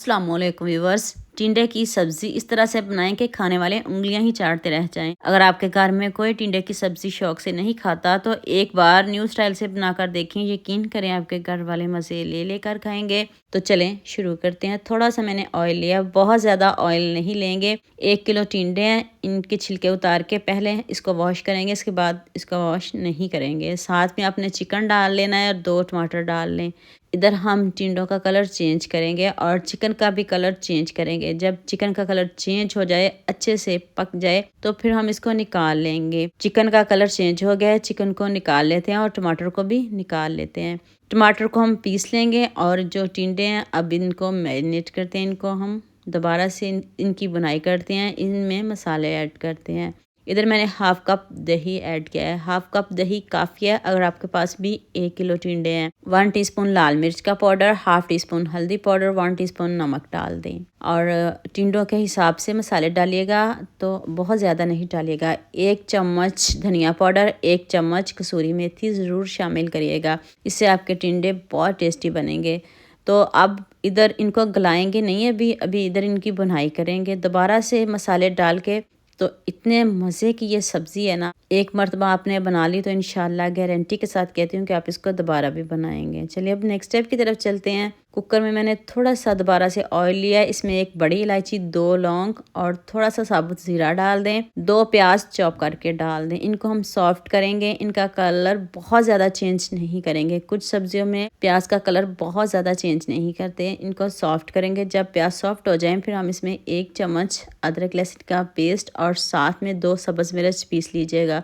अस्सलामुअलैकुम व्यूवर्स। टिंडे की सब्ज़ी इस तरह से बनाएं कि खाने वाले उंगलियां ही चाटते रह जाएं। अगर आपके घर में कोई टिंडे की सब्ज़ी शौक से नहीं खाता तो एक बार न्यू स्टाइल से बनाकर देखें, यकीन करें आपके घर वाले मज़े ले लेकर खाएंगे। तो चलें शुरू करते हैं। थोड़ा सा मैंने ऑयल लिया, बहुत ज़्यादा ऑयल नहीं लेंगे। 1 किलो टिंडे हैं, इनके छिलके उतार के पहले इसको वॉश करेंगे, इसके बाद इसको वॉश नहीं करेंगे। साथ में आपने चिकन डाल लेना है और 2 टमाटर डाल लें। इधर हम टिंडों का कलर चेंज करेंगे और चिकन का भी कलर चेंज करेंगे। जब चिकन का कलर चेंज हो जाए, अच्छे से पक जाए, तो फिर हम इसको निकाल लेंगे। चिकन का कलर चेंज हो गया है, चिकन को निकाल लेते हैं और टमाटर को भी निकाल लेते हैं। टमाटर को हम पीस लेंगे और जो टिंडे हैं अब इनको मैरिनेट करते हैं। इनको हम दोबारा से इनकी बुनाई करते हैं, इनमें मसाले ऐड करते हैं। इधर मैंने हाफ कप दही ऐड किया है। हाफ कप दही काफ़ी है अगर आपके पास भी 1 किलो टिंडे हैं। 1 टीस्पून लाल मिर्च का पाउडर, हाफ टी स्पून हल्दी पाउडर, 1 टीस्पून नमक डाल दें और टिंडों के हिसाब से मसाले डालिएगा, तो बहुत ज़्यादा नहीं डालिएगा। 1 चम्मच धनिया पाउडर, 1 चम्मच कसूरी मेथी ज़रूर शामिल करिएगा, इससे आपके टिंडे बहुत टेस्टी बनेंगे। तो अब इधर इनको गलाएंगे नहीं, अभी इधर इनकी बुनाई करेंगे। दोबारा से मसाले डाल के तो इतने मज़े की ये सब्ज़ी है ना, एक मर्तबा आपने बना ली तो इंशाल्लाह गारंटी के साथ कहती हूँ कि आप इसको दोबारा भी बनाएंगे। चलिए अब नेक्स्ट स्टेप की तरफ चलते हैं। कुकर में मैंने थोड़ा सा दोबारा से ऑयल लिया है, इसमें 1 बड़ी इलायची, 2 लौंग और थोड़ा सा साबुत ज़ीरा डाल दें। 2 प्याज चॉप करके डाल दें। इनको हम सॉफ्ट करेंगे, इनका कलर बहुत ज़्यादा चेंज नहीं करेंगे। कुछ सब्जियों में प्याज का कलर बहुत ज़्यादा चेंज नहीं करते, इनको सॉफ्ट करेंगे। जब प्याज सॉफ्ट हो जाएं फिर हम इसमें 1 चम्मच अदरक लहसुन का पेस्ट और साथ में 2 सब्ज़ मिर्च पीस लीजिएगा।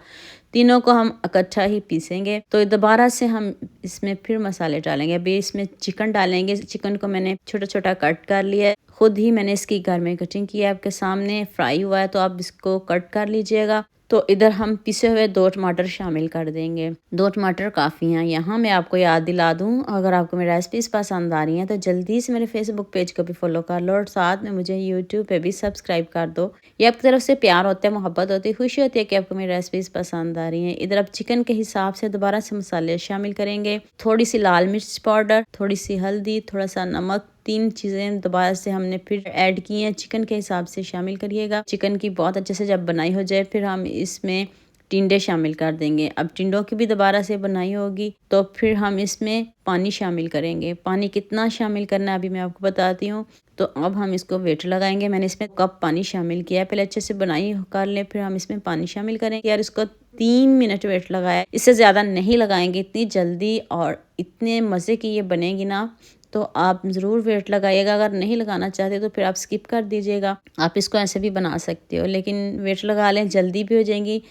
तीनों को हम इकट्ठा ही पीसेंगे। तो दोबारा से हम इसमें फिर मसाले डालेंगे। अभी इसमें चिकन डालेंगे। चिकन को मैंने छोटा छोटा कट कर लिया है, खुद ही मैंने इसकी घर में कटिंग की है, आपके सामने फ्राई हुआ है, तो आप इसको कट कर लीजिएगा। तो इधर हम पिसे हुए 2 टमाटर शामिल कर देंगे। 2 टमाटर काफ़ी हैं। यहाँ मैं आपको याद दिला दूँ, अगर आपको मेरी रेसिपीज़ पसंद आ रही हैं तो जल्दी से मेरे फेसबुक पेज को भी फॉलो कर लो और साथ में मुझे यूट्यूब पे भी सब्सक्राइब कर दो। ये आपकी तरफ से प्यार होता है, मोहब्बत होती है, खुशी होती है कि आपको मेरी रेसिपीज़ पसंद आ रही हैं। इधर अब चिकन के हिसाब से दोबारा से मसाले शामिल करेंगे। थोड़ी सी लाल मिर्च पाउडर, थोड़ी सी हल्दी, थोड़ा सा नमक, 3 चीज़ें दोबारा से हमने फिर ऐड की हैं। चिकन के हिसाब से शामिल करिएगा। चिकन की बहुत अच्छे से जब बनाई हो जाए फिर हम इसमें टिंडे शामिल कर देंगे। अब टिंडों की भी दोबारा से बनाई होगी तो फिर हम इसमें पानी शामिल करेंगे। पानी कितना शामिल करना है अभी मैं आपको बताती हूँ। तो अब हम इसको वेट लगाएंगे। मैंने इसमें कप पानी शामिल किया है। पहले अच्छे से बनाई कर लें, फिर हम इसमें पानी शामिल करेंगे। यार इसको 3 मिनट वेट लगाया, इससे ज़्यादा नहीं लगाएंगे। इतनी जल्दी और इतने मज़े की ये बनेगी ना, तो आप ज़रूर वेट लगाइएगा। अगर नहीं लगाना चाहते तो फिर आप स्किप कर दीजिएगा। आप इसको ऐसे भी बना सकते हो, लेकिन वेट लगा लें, जल्दी भी हो जाएंगी।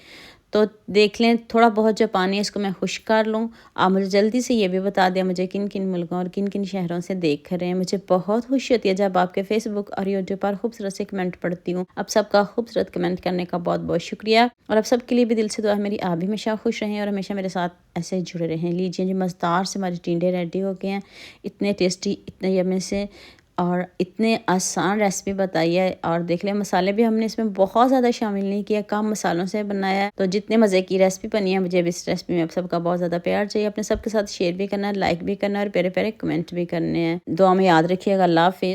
तो देख लें थोड़ा बहुत जो पानी है इसको मैं खुश्क कर लूँ। आप मुझे जल्दी से ये भी बता दें मुझे किन किन मुल्कों और किन किन शहरों से देख रहे हैं। मुझे बहुत खुशी होती है जब आपके फेसबुक और यूट्यूब पर खूबसूरत से कमेंट पढ़ती हूँ। आप सबका खूबसूरत कमेंट करने का बहुत बहुत शुक्रिया और आप सबके लिए भी दिल से दुआ मेरी, आप भी हमेशा खुश रहें और हमेशा मेरे साथ ऐसे जुड़े रहें। लीजिए जी, मज़ेदार से हमारे टिंडे रेडी हो गए हैं। इतने टेस्टी, इतने यम्मी से और इतने आसान रेसिपी बताई है। और देख लें मसाले भी हमने इसमें बहुत ज़्यादा शामिल नहीं किया, कम मसालों से बनाया है। तो जितने मज़े की रेसिपी बनी है, मुझे इस रेसिपी में आप सबका बहुत ज़्यादा प्यार चाहिए। अपने सबके साथ शेयर भी करना है, लाइक भी करना है और प्यारे प्यारे कमेंट भी करने हैं। दुआ में याद रखिएगा। अल्लाह हाफिज़।